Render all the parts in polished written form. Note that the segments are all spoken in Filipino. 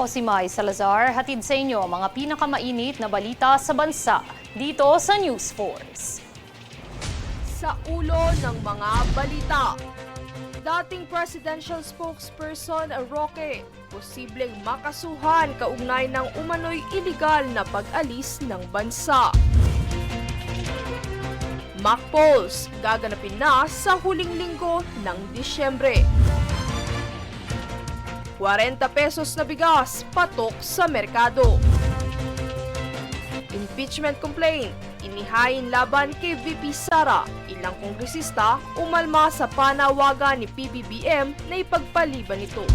Ako si Mai Salazar, hatid sa inyo ang mga pinakamainit na balita sa bansa dito sa News Force. Sa ulo ng mga balita, dating presidential spokesperson Roque, posibleng makasuhan kaugnay ng umano'y iligal na pag-alis ng bansa. Mock polls gaganapin na sa huling linggo ng Disyembre. 40 pesos na bigas patok sa merkado. Impeachment complaint, inihain laban kay VP Sara. Ilang kongresista umalma sa panawagan ni PBBM na ipagpaliban ito.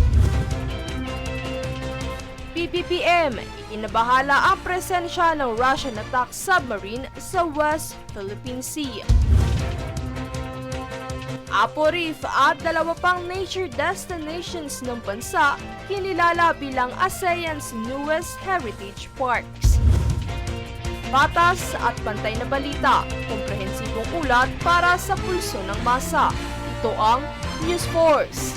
PBBM, inabahala ang presensya ng Russian attack submarine sa West Philippine Sea. Apo Reef at dalawa pang nature destinations ng bansa kinilala bilang ASEAN's newest heritage parks. Patas at pantay na balita, komprehensibong ulat para sa pulso ng masa. Ito ang News Force.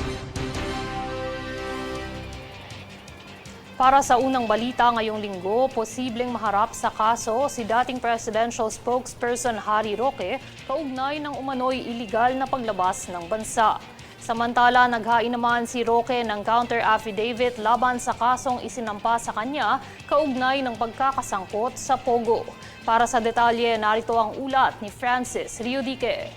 Para sa unang balita ngayong linggo, posibleng maharap sa kaso si dating presidential spokesperson Harry Roque kaugnay ng umano'y iligal na paglabas ng bansa. Samantala, naghain naman si Roque ng counter-affidavit laban sa kasong isinampa sa kanya kaugnay ng pagkakasangkot sa Pogo. Para sa detalye, narito ang ulat ni Francis Riudique.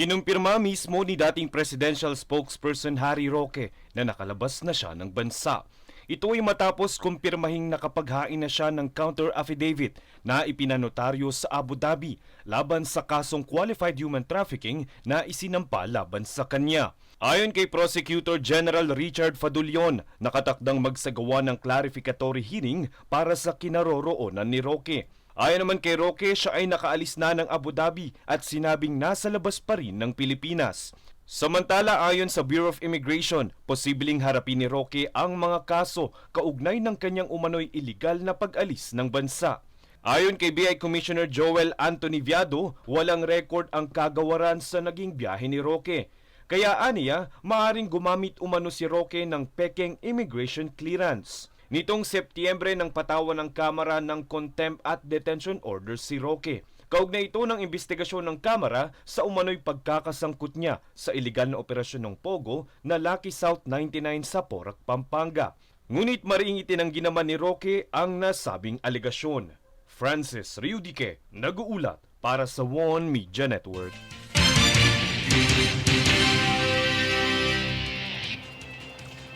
Kinumpirma mismo ni dating presidential spokesperson Harry Roque na nakalabas na siya ng bansa. Ito ay matapos kumpirmahing nakapaghain na siya ng counter-affidavit na ipinanotaryo sa Abu Dhabi laban sa kasong qualified human trafficking na isinampa laban sa kanya. Ayon kay Prosecutor General Richard Fadulion, nakatakdang magsagawa ng clarificatory hearing para sa kinaroroonan ni Roque. Ayon naman kay Roque, siya ay nakaalis na ng Abu Dhabi at sinabing nasa labas pa rin ng Pilipinas. Samantala, ayon sa Bureau of Immigration, posibleng harapin ni Roque ang mga kaso kaugnay ng kanyang umano'y iligal na pag-alis ng bansa. Ayon kay BI Commissioner Joel Anthony Viado, walang record ang kagawaran sa naging biyahe ni Roque. Kaya aniya, maaaring gumamit umano si Roque ng pekeng immigration clearance. Nitong Setyembre nang patawan ng Kamara ng contempt at detention order si Roque. Kaugnay ito ng investigasyon ng Kamara sa umano'y pagkakasangkot niya sa iligal na operasyon ng Pogo na Lucky South 99 sa Porac, Pampanga. Ngunit mariing itinanggi naman ni Roque ang nasabing alegasyon. Francis Riudique, nag-uulat para sa One Media Network.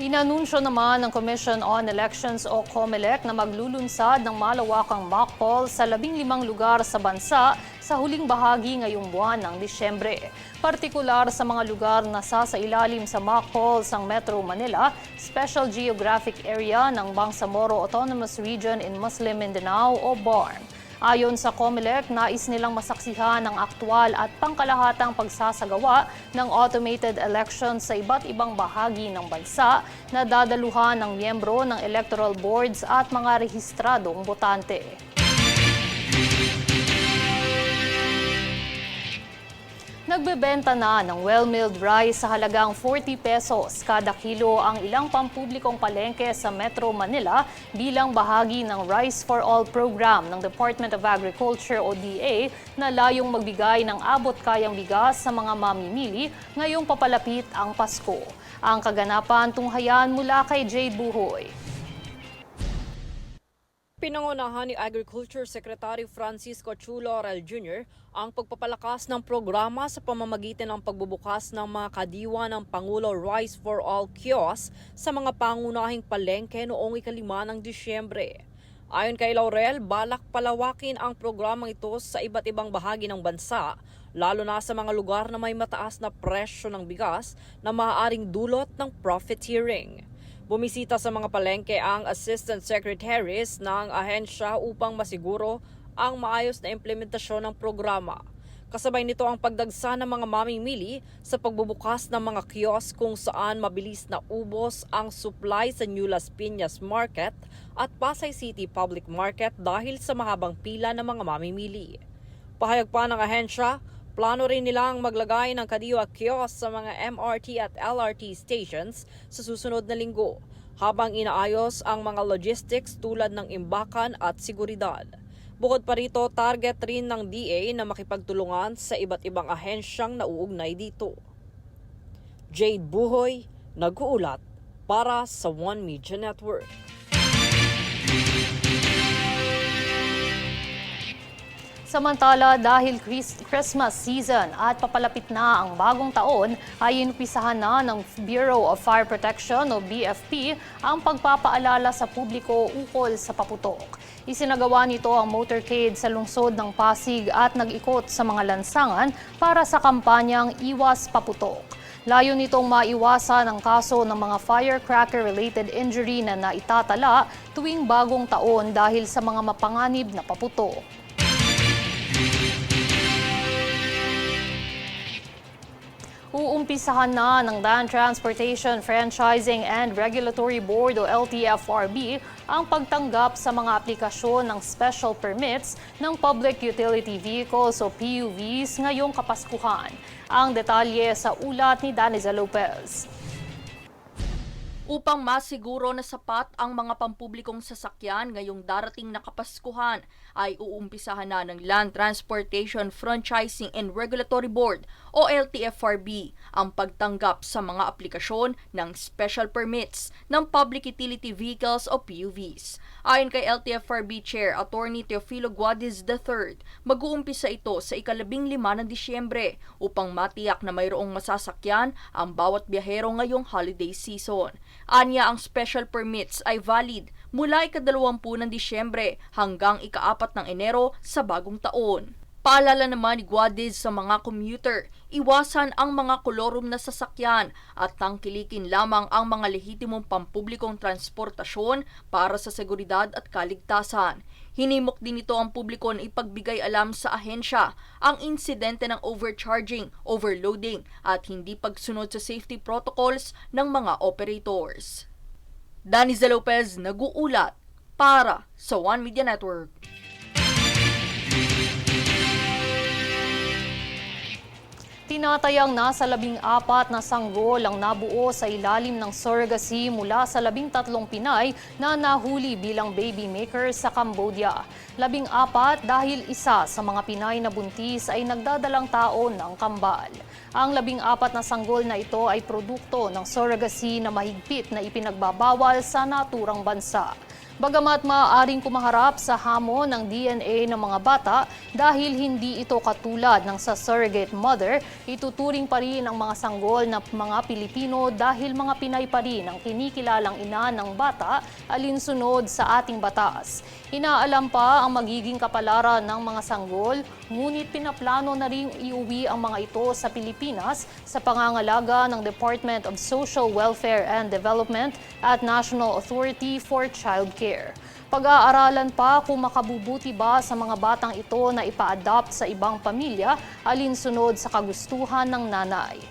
Inanunsyo naman ng Commission on Elections o COMELEC na maglulunsad ng malawakang mock poll sa 15 lugar sa bansa sa huling bahagi ngayong buwan ng Disyembre. Partikular sa mga lugar na sasailalim sa mock polls ang Metro Manila, Special Geographic Area ng Bangsamoro Autonomous Region in Muslim Mindanao o BARM. Ayon sa COMELEC, nais nilang masaksihan ang aktwal at pangkalahatang pagsasagawa ng automated elections sa iba't ibang bahagi ng bansa na dadaluhan ng miyembro ng electoral boards at mga rehistradong botante. Nagbebenta na ng well-milled rice sa halagang 40 pesos kada kilo ang ilang pampublikong palengke sa Metro Manila bilang bahagi ng Rice for All program ng Department of Agriculture o DA na layong magbigay ng abot-kayang bigas sa mga mamimili ngayong papalapit ang Pasko. Ang kaganapan tunghayan mula kay Jade Buhoy. Pinangunahan ni Agriculture Secretary Francisco Chulorel Jr. ang pagpapalakas ng programa sa pamamagitan ng pagbubukas ng mga kadiwa ng Pangulo Rice for All kiosk sa mga pangunahing palengke noong 5 ng Disyembre. Ayon kay Laurel, balak palawakin ang programang ito sa iba't ibang bahagi ng bansa, lalo na sa mga lugar na may mataas na presyo ng bigas na maaaring dulot ng profiteering. Bumisita sa mga palengke ang Assistant Secretaries ng ahensya upang masiguro ang maayos na implementasyon ng programa. Kasabay nito ang pagdagsa ng mga mamimili sa pagbubukas ng mga kiosk kung saan mabilis na ubos ang supply sa New Las Piñas Market at Pasay City Public Market dahil sa mahabang pila ng mga mamimili. Pahayag pa ng ahensya, plano rin nilang maglagay ng kadiwa kiosk sa mga MRT at LRT stations sa susunod na linggo. habang inaayos ang mga logistics tulad ng imbakan at seguridad. Bukod pa rito, target rin ng DA na makipagtulungan sa iba't ibang ahensyang nauugnay dito. Jade Buhoy, nag-uulat para sa One Media Network. Samantala, dahil Christmas season at papalapit na ang bagong taon, ay inumpisahan na ng Bureau of Fire Protection o BFP ang pagpapaalala sa publiko ukol sa paputok. Isinagawa nito ang motorcade sa lungsod ng Pasig at nag-ikot sa mga lansangan para sa kampanyang Iwas Paputok. Layo nitong maiwasan ang kaso ng mga firecracker-related injury na naitatala tuwing bagong taon dahil sa mga mapanganib na paputok. Uumpisahan na ng Land Transportation Franchising and Regulatory Board o LTFRB ang pagtanggap sa mga aplikasyon ng special permits ng Public Utility Vehicles o PUVs ngayong Kapaskuhan. Ang detalye sa ulat ni Daniza Lopez. Upang masiguro na sapat ang mga pampublikong sasakyan ngayong darating na Kapaskuhan, ay uumpisahan na ng Land Transportation Franchising and Regulatory Board o LTFRB ang pagtanggap sa mga aplikasyon ng special permits ng Public Utility Vehicles o PUVs. Ayon kay LTFRB Chair Attorney Teofilo Guadiz III, mag-uumpisa ito sa ika-15 ng Disyembre upang matiyak na mayroong masasakyan ang bawat biyahero ngayong holiday season. Anya, ang special permits ay valid mula ika-20 ng Disyembre hanggang ika-4 ng Enero sa bagong taon. Paalala naman ni Guadiz sa mga commuter, iwasan ang mga kolorum na sasakyan at tangkilikin lamang ang mga lehitimong pampublikong transportasyon para sa seguridad at kaligtasan. Hinimok din ito ang publiko na ipagbigay alam sa ahensya ang insidente ng overcharging, overloading at hindi pagsunod sa safety protocols ng mga operators. Daniza Lopez, nag-uulat para sa One Media Network. Tinatayang nasa 14 na sanggol ang nabuo sa ilalim ng surrogacy mula sa 13 Pinay na nahuli bilang baby maker sa Cambodia. 14 dahil isa sa mga Pinay na buntis ay nagdadalang tao ng kambal. Ang 14 na sanggol na ito ay produkto ng surrogacy na mahigpit na ipinagbabawal sa naturang bansa. Bagamat maaaring kumaharap sa hamon ng DNA ng mga bata dahil hindi ito katulad ng sa surrogate mother, ituturing pa rin ang mga sanggol na mga Pilipino dahil mga Pinay pa rin ang kinikilalang ina ng bata alinsunod sa ating batas. Inaalam pa ang magiging kapalaran ng mga sanggol, ngunit pinaplano na ring iuwi ang mga ito sa Pilipinas sa pangangalaga ng Department of Social Welfare and Development at National Authority for Child Care. Pag-aaralan pa kung makabubuti ba sa mga batang ito na ipa-adopt sa ibang pamilya alinsunod sa kagustuhan ng nanay.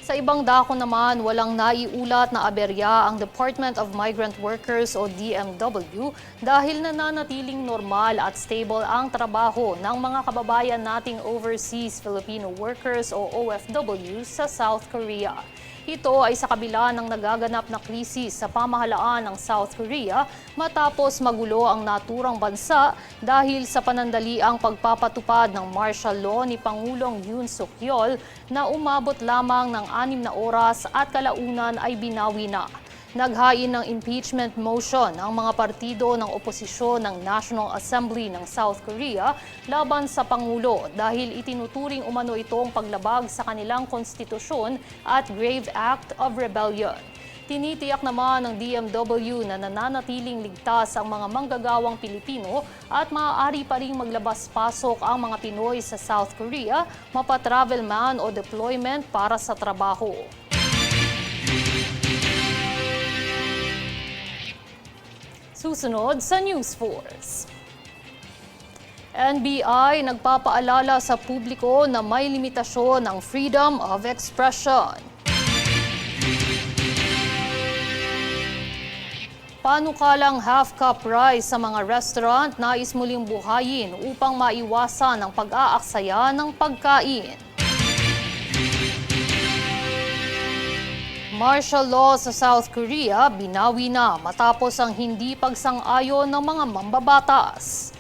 Sa ibang dako naman, walang naiulat na aberya ang Department of Migrant Workers o DMW dahil nananatiling normal at stable ang trabaho ng mga kababayan nating overseas Filipino workers o OFW sa South Korea. Ito ay sa kabila ng nagaganap na krisis sa pamahalaan ng South Korea matapos magulo ang naturang bansa dahil sa panandaliang pagpapatupad ng martial law ni Pangulong Yoon Suk Yeol na umabot lamang ng 6 na oras at kalaunan ay binawi na. Naghain ng impeachment motion ang mga partido ng oposisyon ng National Assembly ng South Korea laban sa Pangulo dahil itinuturing umano itong paglabag sa kanilang konstitusyon at grave act of rebellion. Tinitiyak naman ng DMW na nananatiling ligtas ang mga manggagawang Pilipino at maaari pa ring maglabas-pasok ang mga Pinoy sa South Korea, mapa-travel man o deployment para sa trabaho. Susunod sa News Force. NBI nagpapaalala sa publiko na may limitasyon ang freedom of expression. Panukalang half-cup rice sa mga restaurant nais muling buhayin upang maiwasan ang pag-aaksaya ng pagkain. Martial law sa South Korea binawi na matapos ang hindi pagsang-ayon ng mga mambabatas.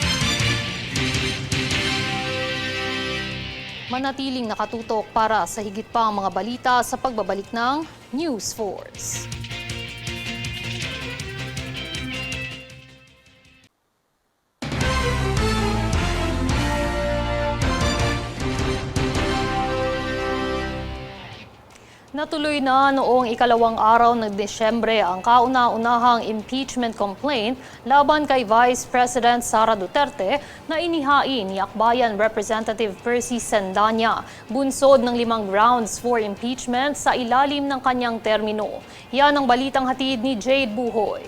Manatiling nakatutok para sa higit pang mga balita sa pagbabalik ng News Force. Natuloy na noong ikalawang araw ng Desyembre ang kauna-unahang impeachment complaint laban kay Vice President Sara Duterte na inihain ni Akbayan Representative Percy Sendanya, bunsod ng 5 grounds for impeachment sa ilalim ng kanyang termino. Yan ang balitang hatid ni Jade Buhoy.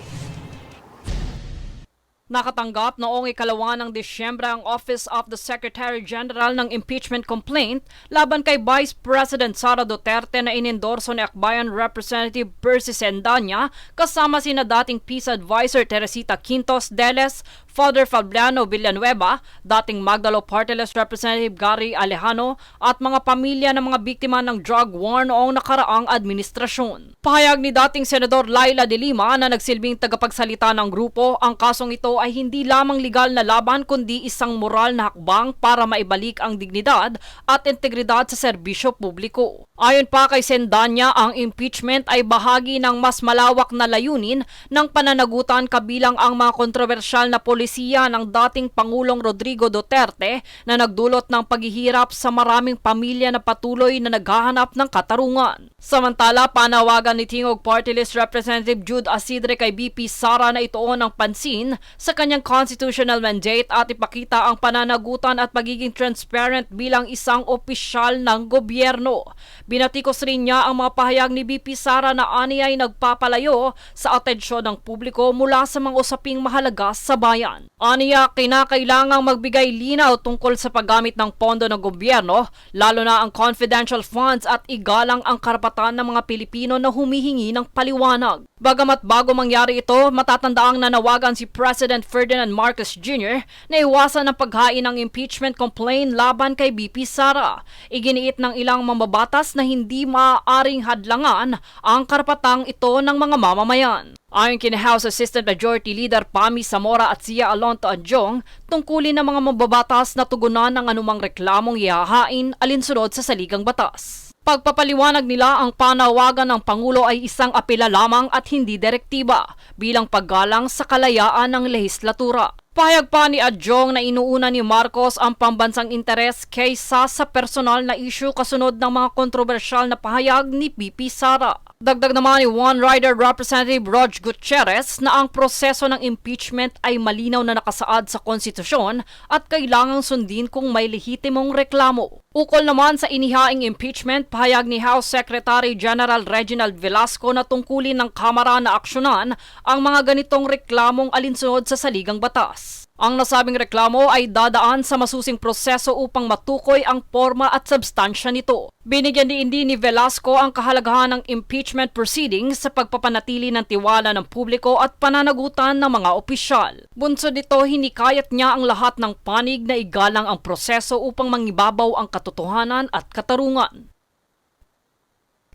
Nakatanggap noong ikalawa ng Disyembre ang Office of the Secretary General ng impeachment complaint laban kay Vice President Sara Duterte na inendorso ni Akbayan Representative Percy Sendanya kasama sina dating Peace Advisor Teresita Quintos Deles, Father Fabiano Villanueva, dating Magdalo Party List Representative Gary Alejano at mga pamilya ng mga biktima ng drug war noong nakaraang administrasyon. Pahayag ni dating Senador Laila de Lima na nagsilbing tagapagsalita ng grupo, ang kasong ito ay hindi lamang legal na laban kundi isang moral na hakbang para maibalik ang dignidad at integridad sa serbisyo publiko. Ayon pa kay Sendanya, ang impeachment ay bahagi ng mas malawak na layunin ng pananagutan kabilang ang mga kontrobersyal na polisiya ng dating Pangulong Rodrigo Duterte na nagdulot ng paghihirap sa maraming pamilya na patuloy na naghahanap ng katarungan. Samantala, panawagan ni Tingog Party List Representative Jude Asidre kay BP Sara na ituon ang pansin sa kanyang constitutional mandate at ipakita ang pananagutan at pagiging transparent bilang isang opisyal ng gobyerno. Binatikos rin niya ang mga pahayag ni BP Sara na aniya ay nagpapalayo sa atensyon ng publiko mula sa mga usaping mahalaga sa bayan. Aniya, kinakailangang magbigay linaw tungkol sa paggamit ng pondo ng gobyerno, lalo na ang confidential funds, at igalang ang karapatan ng mga Pilipino na humihingi ng paliwanag. Bagamat bago mangyari ito, matatandaang nanawagan si President Ferdinand Marcos Jr. na iwasan ang paghain ng impeachment complaint laban kay BP Sara. Iginiit ng ilang mambabatas na hindi maaaring hadlangan ang karapatang ito ng mga mamamayan. Ayon kina House Assistant Majority Leader Pami Zamora at Zia Alonto Adjong, tungkulin ng mga mambabatas na tugunan ng anumang reklamong ihahain alinsunod sa saligang batas. Pagpapaliwanag nila, ang panawagan ng Pangulo ay isang apela lamang at hindi direktiba bilang paggalang sa kalayaan ng lehislatura. Pahayag pa ni Adjong na inuuna ni Marcos ang pambansang interes kaysa sa personal na issue kasunod ng mga kontrobersyal na pahayag ni BP Sara. Dagdag naman ni One Rider Representative Rog Gutierrez na ang proseso ng impeachment ay malinaw na nakasaad sa konstitusyon at kailangang sundin kung may lehitimong reklamo. Ukol naman sa inihaing impeachment, pahayag ni House Secretary General Reginald Velasco na tungkulin ng Kamara na aksyonan ang mga ganitong reklamong alinsunod sa saligang batas. Ang nasabing reklamo ay dadaan sa masusing proseso upang matukoy ang forma at substansya nito. Binigyan din ni Velasco ang kahalagahan ng impeachment proceedings sa pagpapanatili ng tiwala ng publiko at pananagutan ng mga opisyal. Bunsod nito, hinikayat niya ang lahat ng panig na igalang ang proseso upang mangibabaw ang katotohanan at katarungan.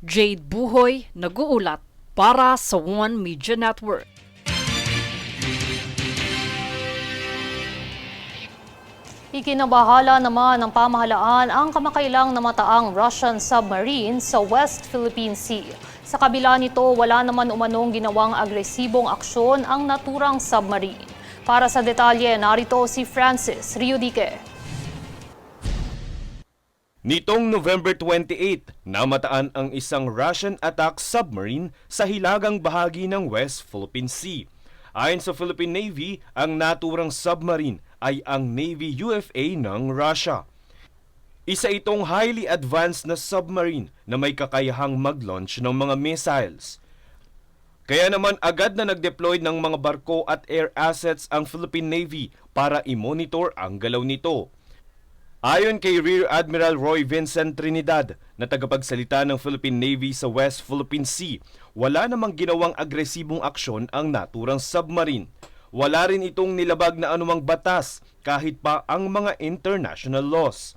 Jade Buhoy, nag-uulat para sa One Media Network. Ikinabahala naman ng pamahalaan ang kamakailang namataang Russian submarine sa West Philippine Sea. Sa kabila nito, wala naman umanong ginawang agresibong aksyon ang naturang submarine. Para sa detalye, narito si Francis Riudique. Nitong November 28, namataan ang isang Russian attack submarine sa hilagang bahagi ng West Philippine Sea. Ayon sa Philippine Navy, ang naturang submarine ay ang Navy UFA ng Russia. Isa itong highly advanced na submarine na may kakayahang mag-launch ng mga missiles. Kaya naman agad na nag-deploy ng mga barko at air assets ang Philippine Navy para i-monitor ang galaw nito. Ayon kay Rear Admiral Roy Vincent Trinidad na tagapagsalita ng Philippine Navy sa West Philippine Sea, wala namang ginawang agresibong aksyon ang naturang submarine. Wala rin itong nilabag na anumang batas kahit pa ang mga international laws.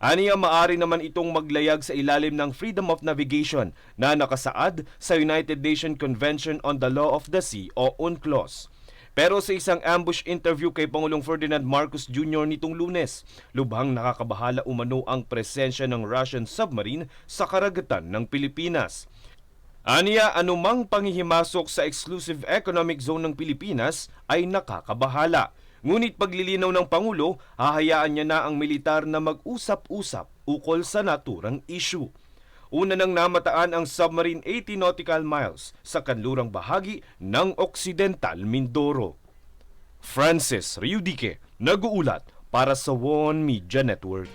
Aniya maari naman itong maglayag sa ilalim ng freedom of navigation na nakasaad sa United Nations Convention on the Law of the Sea o UNCLOS. Pero sa isang ambush interview kay Pangulong Ferdinand Marcos Jr. nitong Lunes, lubhang nakakabahala umano ang presensya ng Russian submarine sa karagatan ng Pilipinas. Aniya, anumang panghihimasok sa exclusive economic zone ng Pilipinas ay nakakabahala. Ngunit paglilinaw ng Pangulo, hahayaan niya na ang militar na mag-usap-usap ukol sa naturang issue. Una nang namataan ang submarine 80 nautical miles sa kanlurang bahagi ng Occidental Mindoro. Francis Riudique, nag-uulat para sa One Media Network.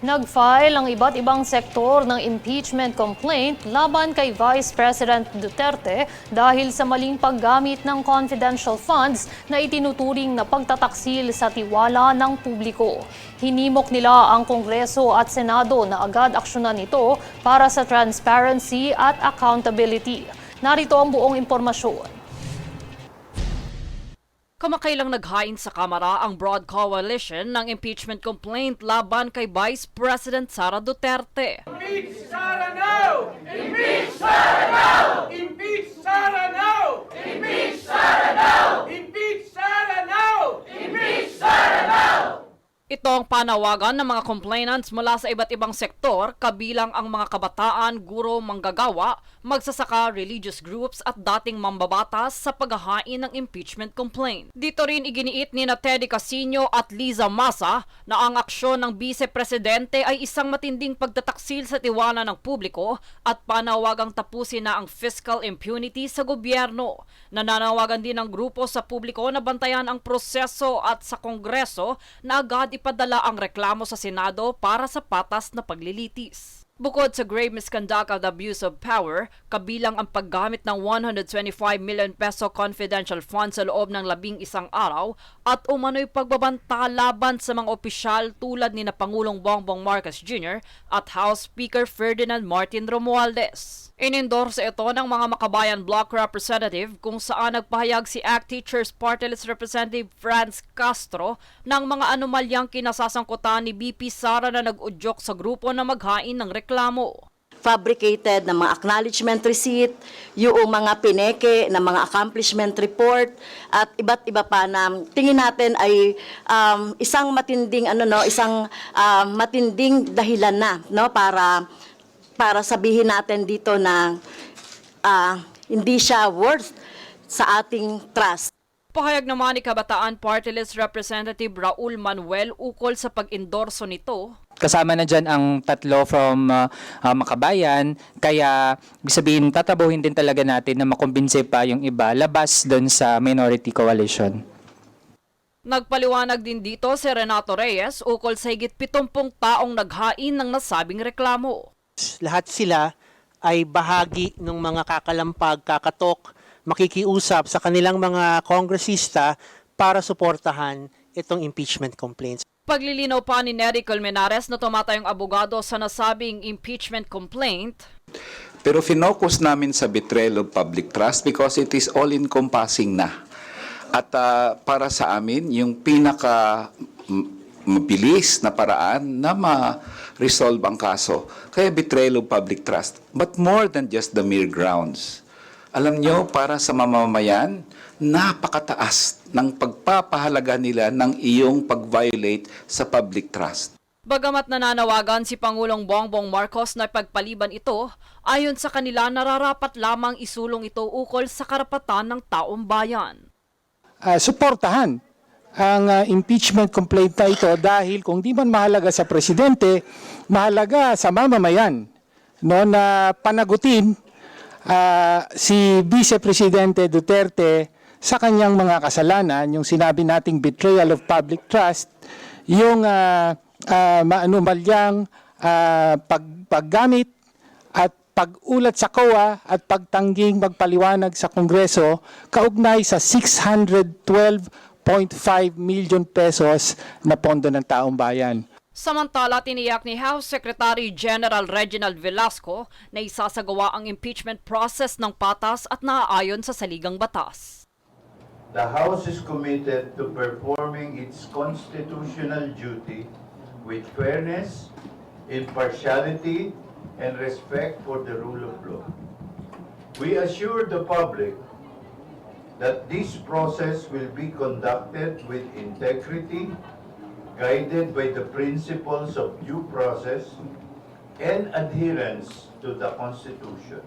Nag-file ang iba't ibang sektor ng impeachment complaint laban kay Vice President Duterte dahil sa maling paggamit ng confidential funds na itinuturing na pagtataksil sa tiwala ng publiko. Hinimok nila ang Kongreso at Senado na agad aksyonan ito para sa transparency at accountability. Narito ang buong impormasyon. Kamakailang naghain sa Kamara ang broad coalition ng impeachment complaint laban kay Vice President Sara Duterte. Impeach Sara now! Impeach Sara now! Impeach Sara now! Impeach Sara now! Impeach Sara now! Impeach Sara now! Ito ang panawagan ng mga complainants mula sa iba't ibang sektor, kabilang ang mga kabataan, guro, manggagawa, magsasaka, religious groups at dating mambabatas sa paghahain ng impeachment complaint. Dito rin iginiit ni Teddy Casino at Liza Masa na ang aksyon ng Vice-Presidente ay isang matinding pagtataksil sa tiwala ng publiko at panawagang tapusin na ang fiscal impunity sa gobyerno. Nananawagan din ng grupo sa publiko na bantayan ang proseso at sa Kongreso na agad ipadala ang reklamo sa Senado para sa patas na paglilitis. Bukod sa grave misconduct at abuse of power, kabilang ang paggamit ng 125 million peso confidential funds sa loob ng 11 araw at umano'y pagbabanta laban sa mga opisyal tulad ni na Pangulong Bongbong Marcos Jr. at House Speaker Ferdinand Martin Romualdez. Inendorse ito ng mga Makabayan Block Representative kung saan nagpahayag si ACT Teachers Party List Representative Franz Castro ng mga anomalyang kinasasangkutan ni BP Sara na nag-udyok sa grupo na maghain ng reklamo. Fabricated na mga acknowledgement receipt, yung mga pineke na mga accomplishment report at iba't iba pa na tingin natin ay isang matinding matinding dahilan na para sabihin natin dito na hindi siya worth sa ating trust. Pahayag naman ni Kabataan Party List Representative Raul Manuel ukol sa pag-endorso nito. Kasama na dyan ang tatlo from Makabayan, kaya ibig sabihin tatabuhin din talaga natin na makumbinse pa yung iba labas doon sa minority coalition. Nagpaliwanag din dito si Renato Reyes ukol sa higit 70 taong naghain ng nasabing reklamo. Lahat sila ay bahagi ng mga kakalampag, kakatok, makikiusap sa kanilang mga kongresista para suportahan itong impeachment complaints. Paglilinaw pa ni Nery Colmenares na tumatayong abogado sa nasabing impeachment complaint. Pero finokus namin sa betrayal of public trust because it is all-encompassing na. At para sa amin, yung pinaka mabilis na paraan na ma-resolve ang kaso. Kaya betrayal of public trust. But more than just the mere grounds. Alam nyo, para sa mamamayan, napakataas ng pagpapahalaga nila ng iyong pag-violate sa public trust. Bagamat nananawagan si Pangulong Bongbong Marcos na pagpaliban ito, ayon sa kanila nararapat lamang isulong ito ukol sa karapatan ng taong bayan. Suportahan ang impeachment complaint na ito dahil kung di man mahalaga sa presidente, mahalaga sa mamamayan na panagutin si Vice Presidente Duterte sa kanyang mga kasalanan, yung sinabi nating betrayal of public trust, yung maanumalyang paggamit at pag-ulat sa COA at pagtangging magpaliwanag sa Kongreso kaugnay sa 612.5 million pesos na pondo ng taong bayan. Samantala, tiniyak ni House Secretary General Reginald Velasco na isasagawa ang impeachment process ng patas at naaayon sa saligang batas. The House is committed to performing its constitutional duty with fairness, impartiality, and respect for the rule of law. We assure the public that this process will be conducted with integrity, guided by the principles of due process and adherence to the Constitution.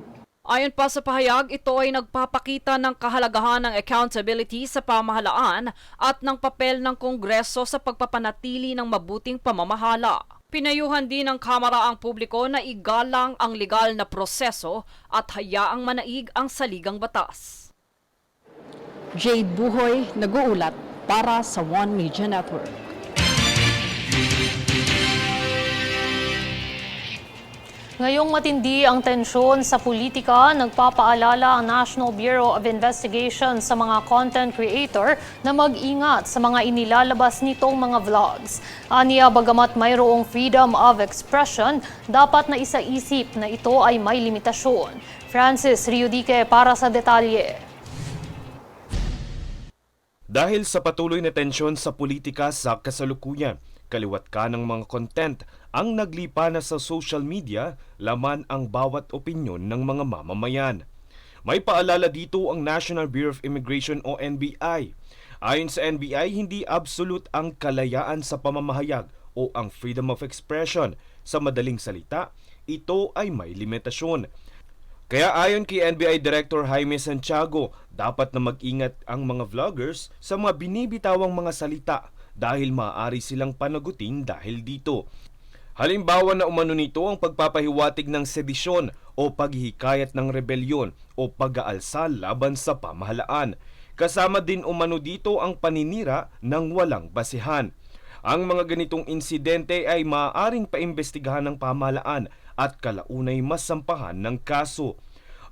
Ayon pa sa pahayag, ito ay nagpapakita ng kahalagahan ng accountability sa pamahalaan at ng papel ng Kongreso sa pagpapanatili ng mabuting pamamahala. Pinayuhan din ng Kamara ang publiko na igalang ang legal na proseso at hayaang manaig ang saligang batas. Jade Buhoy, nag-uulat para sa One Media Network. Ngayong matindi ang tensyon sa politika, nagpapaalala ang National Bureau of Investigation sa mga content creator na mag-ingat sa mga inilalabas nitong mga vlogs. Aniya, bagamat mayroong freedom of expression, dapat na isaisip na ito ay may limitasyon. Francis Riudique para sa detalye. Dahil sa patuloy na tensyon sa politika sa kasalukuyan, kaliwat ka ng mga content ang naglipa na sa social media, laman ang bawat opinyon ng mga mamamayan. May paalala dito ang National Bureau of Immigration o NBI. Ayon sa NBI, hindi absolute ang kalayaan sa pamamahayag o ang freedom of expression. Sa madaling salita, ito ay may limitasyon. Kaya ayon kay NBI Director Jaime Santiago, dapat na mag-ingat ang mga vloggers sa mga binibitawang mga salita dahil maaari silang panagutin dahil dito. Halimbawa na umano nito ang pagpapahiwatig ng sedisyon o paghihikayat ng rebelyon o pag-aalsa laban sa pamahalaan. Kasama din umano dito ang paninira ng walang basehan. Ang mga ganitong insidente ay maaaring paimbestigahan ng pamahalaan at kalaunay masampahan ng kaso.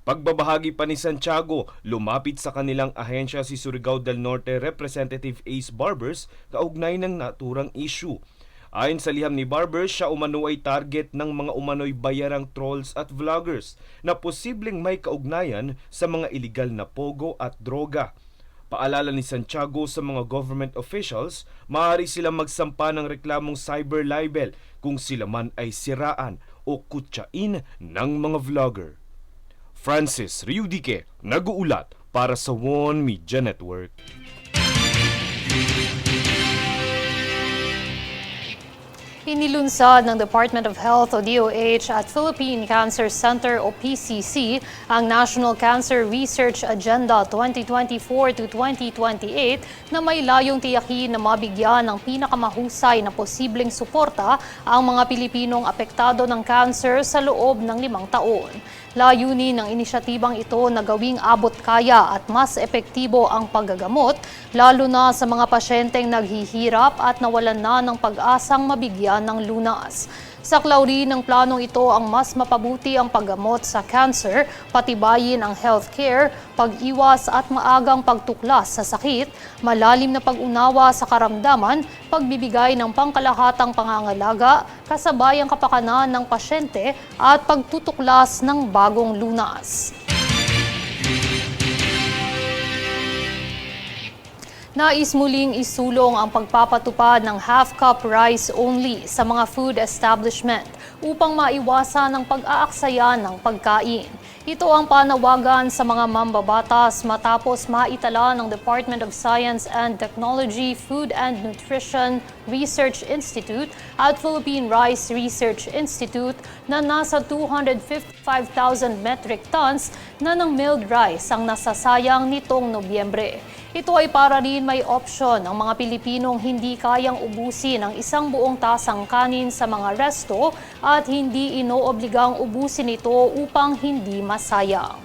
Pagbabahagi pa ni Santiago, lumapit sa kanilang ahensya si Surigao del Norte Representative Ace Barbers kaugnay ng naturang issue. Ayon sa liham ni Barbers, siya umano ay target ng mga umano'y bayarang trolls at vloggers na posibleng may kaugnayan sa mga iligal na pogo at droga. Paalala ni Santiago sa mga government officials, maaari silang magsampa ng reklamong cyber libel kung sila man ay siraan o kutsain ng mga vlogger. Francis Riudique, nag-uulat para sa One Media Network. Inilunsad ng Department of Health o DOH at Philippine Cancer Center o PCC ang National Cancer Research Agenda 2024 to 2028 na may layong tiyakin na mabigyan ng pinakamahusay na posibleng suporta ang mga Pilipinong apektado ng cancer sa loob ng 5 taon. Layunin ng inisyatibang ito na gawing abot kaya at mas epektibo ang paggagamot, lalo na sa mga pasyenteng naghihirap at nawalan na ng pag-asang mabigyan ng lunas. Saklaw rin ng planong ito ang mas mapabuti ang paggamot sa cancer, patibayin ang healthcare, pag-iwas at maagang pagtuklas sa sakit, malalim na pag-unawa sa karamdaman, pagbibigay ng pangkalahatang pangangalaga, kasabayang kapakanan ng pasyente at pagtutuklas ng bagong lunas. Nais muling isulong ang pagpapatupad ng half-cup rice only sa mga food establishment upang maiwasan ang pag-aaksaya ng pagkain. Ito ang panawagan sa mga mambabatas matapos maitala ng Department of Science and Technology, Food and Nutrition Research Institute at Philippine Rice Research Institute na nasa 255,000 metric tons na ng milled rice ang nasasayang nitong Nobyembre. Ito ay para rin may opsyon ang mga Pilipinong hindi kayang ubusin ang isang buong tasang kanin sa mga resto at hindi inoobligang ubusin ito upang hindi masayang.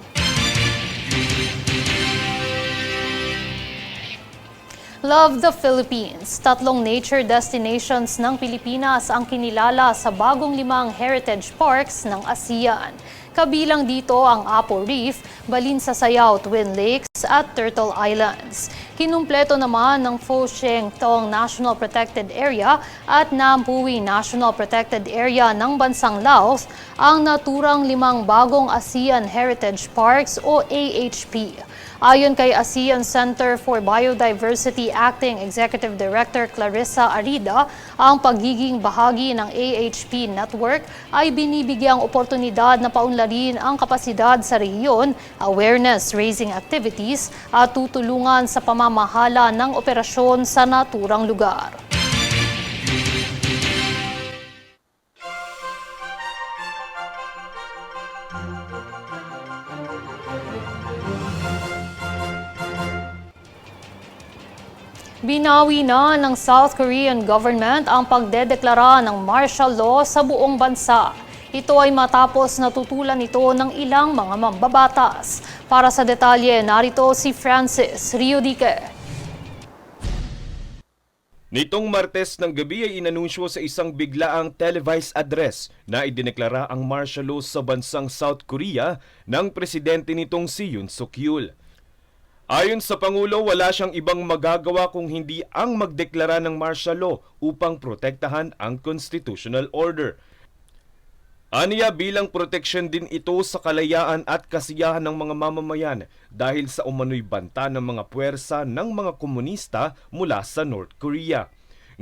Love the Philippines. 3 nature destinations ng Pilipinas ang kinilala sa bagong 5 heritage parks ng ASEAN. Kabilang dito ang Apo Reef, Balinsasayaw Twin Lakes at Turtle Islands. Kinumpleto naman ng Fo-Cheng Tong National Protected Area at Nam Pui National Protected Area ng bansang Laos ang naturang 5 bagong ASEAN Heritage Parks o AHP. Ayon kay ASEAN Center for Biodiversity Acting Executive Director Clarissa Arida, ang pagiging bahagi ng AHP network ay binibigyang oportunidad na paunlarin ang kapasidad sa rehiyon, awareness-raising activities at tutulungan sa pamamahala ng operasyon sa naturang lugar. Binawi na ng South Korean government ang pagdedeklara ng martial law sa buong bansa. Ito ay matapos natutulan ito ng ilang mga mambabatas. Para sa detalye, narito si Francis Riodique. Nitong Martes ng gabi ay inanunsyo sa isang biglaang televised address na idineklara ang martial law sa bansang South Korea ng presidente nitong si Yoon Suk-yeol. Ayon sa Pangulo, wala siyang ibang magagawa kung hindi ang magdeklara ng martial law upang protektahan ang constitutional order. Aniya bilang proteksyon din ito sa kalayaan at kasiyahan ng mga mamamayan dahil sa umano'y banta ng mga puwersa ng mga komunista mula sa North Korea.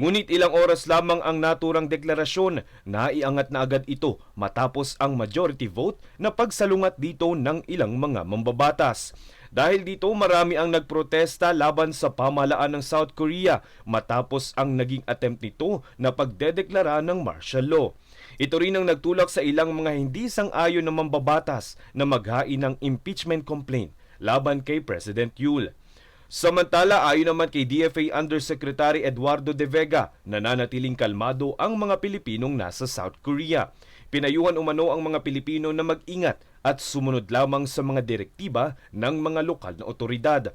Ngunit ilang oras lamang ang naturang deklarasyon, naiangat na agad ito matapos ang majority vote na pagsalungat dito ng ilang mga mambabatas. Dahil dito marami ang nagprotesta laban sa pamahalaan ng South Korea matapos ang naging attempt nito na pagdedeklara ng martial law. Ito rin ang nagtulak sa ilang mga hindi sang-ayon na mambabatas na maghain ng impeachment complaint laban kay President Yoon. Samantala, ayon naman kay DFA Undersecretary Eduardo De Vega, nananatiling kalmado ang mga Pilipinong nasa South Korea. Pinayuhan umano ang mga Pilipino na mag-ingat at sumunod lamang sa mga direktiba ng mga lokal na otoridad.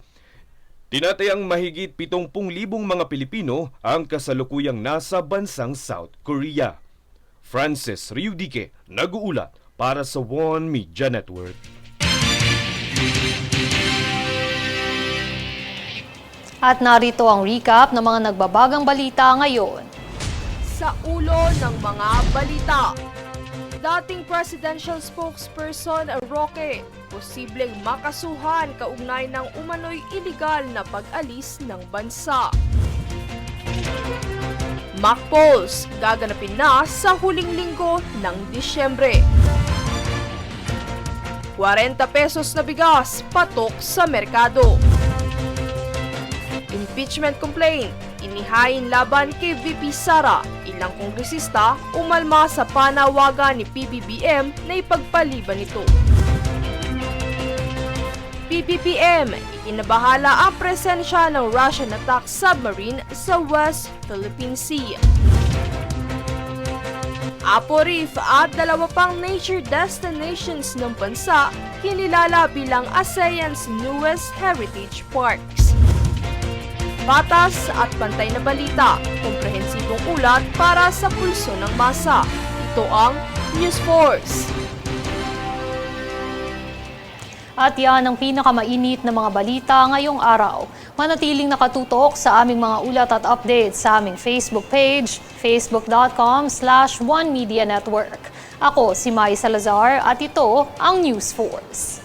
Tinatayang mahigit 70,000 mga Pilipino ang kasalukuyang nasa bansang South Korea. Francis Riodique, nag-uulat para sa One Media Network. At narito ang recap ng mga nagbabagang balita ngayon. Sa ulo ng mga balita, dating presidential spokesperson Roque, posibleng makasuhan kaugnay ng umano'y iligal na pag-alis ng bansa. Mock polls gaganapin na sa huling linggo ng Disyembre. 40 pesos na bigas patok sa merkado. Impeachment complaint, inihain laban kay VP Sara. Ilang kongresista umalma sa panawagan ni PBBM na ipagpaliban ito. PBBM, inabahala ang presensya ng Russian attack submarine sa West Philippine Sea. Apo Reef at 2 pang nature destinations ng bansa kinilala bilang ASEAN's newest heritage parks. Patas at pantay na balita, komprehensibong ulat para sa pulso ng masa. Ito ang News Force. At yan ang pinakamainit na mga balita ngayong araw. Manatiling nakatutok sa aming mga ulat at updates sa aming Facebook page, facebook.com/OneMediaNetwork. Ako si Mai Salazar at ito ang News Force.